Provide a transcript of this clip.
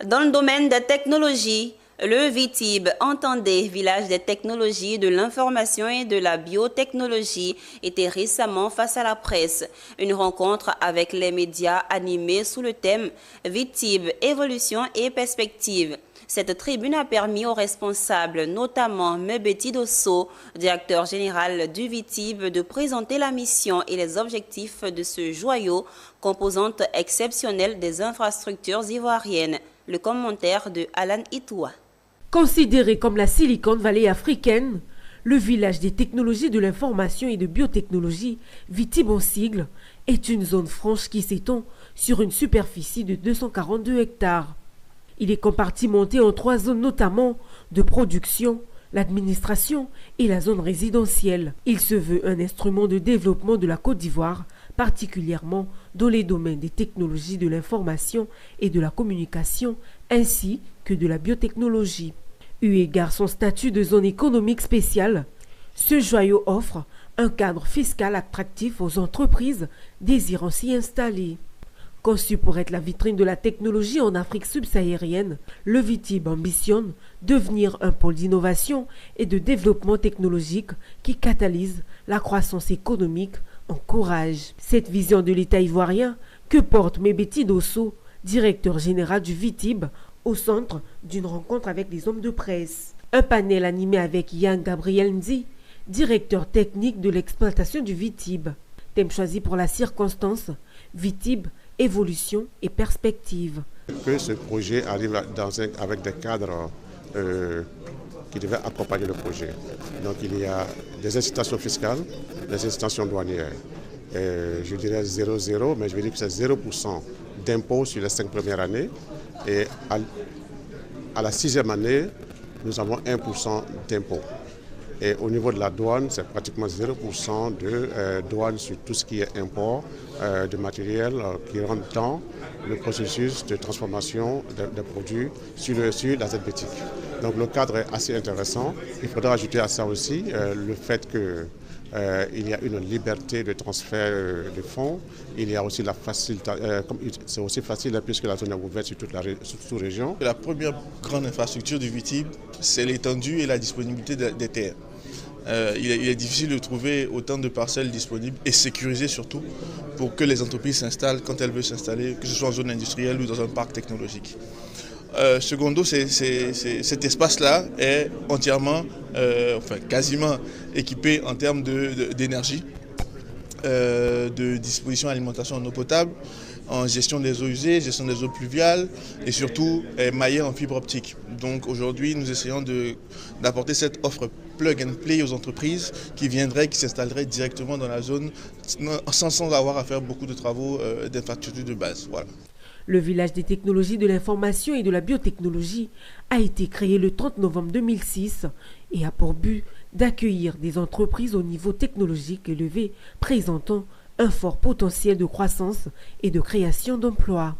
Dans le domaine des technologies, le VITIB, entendez Village des technologies de l'information et de la biotechnologie, était récemment face à la presse. Une rencontre avec les médias animée sous le thème VITIB, évolution et perspective. Cette tribune a permis aux responsables, notamment Mebeti Dosso, directeur général du VITIB, de présenter la mission et les objectifs de ce joyau, composante exceptionnelle des infrastructures ivoiriennes. Le commentaire de Alan Itoua. Considéré comme la Silicon Valley africaine, le village des technologies de l'information et de biotechnologie, VITIB en sigle, est une zone franche qui s'étend sur une superficie de 242 hectares. Il est compartimenté en 3 zones, notamment de production, l'administration et la zone résidentielle. Il se veut un instrument de développement de la Côte d'Ivoire, particulièrement dans les domaines des technologies de l'information et de la communication, ainsi que de la biotechnologie. Eu égard son statut de zone économique spéciale, ce joyau offre un cadre fiscal attractif aux entreprises désirant s'y installer. Conçu pour être la vitrine de la technologie en Afrique subsaharienne, le VITIB ambitionne devenir un pôle d'innovation et de développement technologique qui catalyse la croissance économique en courage. Cette vision de l'État ivoirien que porte Mebeti Dosso, directeur général du VITIB, au centre d'une rencontre avec les hommes de presse. Un panel animé avec Yann Gabriel Ndi, directeur technique de l'exploitation du VITIB. Thème choisi pour la circonstance, VITIB, évolution et perspective. Que ce projet arrive avec des cadres qui devaient accompagner le projet. Donc il y a des incitations fiscales, des incitations douanières. Je dirais 0,0, mais je vais dire que c'est 0% d'impôt sur les 5 premières années. Et à la 6e année, nous avons 1% d'impôt. Et au niveau de la douane, c'est pratiquement 0% de douane sur tout ce qui est import de matériel qui rentre dans le processus de transformation des produits sur la zbétique. Donc le cadre est assez intéressant. Il faudra ajouter à ça aussi le fait qu'il y a une liberté de transfert de fonds. Il y a aussi la facilité, c'est aussi facile puisque la zone est ouverte sur toute la région. La première grande infrastructure du VITIB, c'est l'étendue et la disponibilité des terres. Il est difficile de trouver autant de parcelles disponibles et sécurisées surtout pour que les entreprises s'installent quand elles veulent s'installer, que ce soit en zone industrielle ou dans un parc technologique. Secondo, cet espace-là est entièrement, quasiment équipé en termes d'énergie, de disposition alimentation en eau potable, en gestion des eaux usées, gestion des eaux pluviales et surtout maillé en fibre optique. Donc aujourd'hui, nous essayons d'apporter cette offre plug and play aux entreprises qui s'installeraient directement dans la zone sans avoir à faire beaucoup de travaux d'infrastructure de base. Voilà. Le village des technologies de l'information et de la biotechnologie a été créé le 30 novembre 2006 et a pour but d'accueillir des entreprises au niveau technologique élevé présentant un fort potentiel de croissance et de création d'emplois.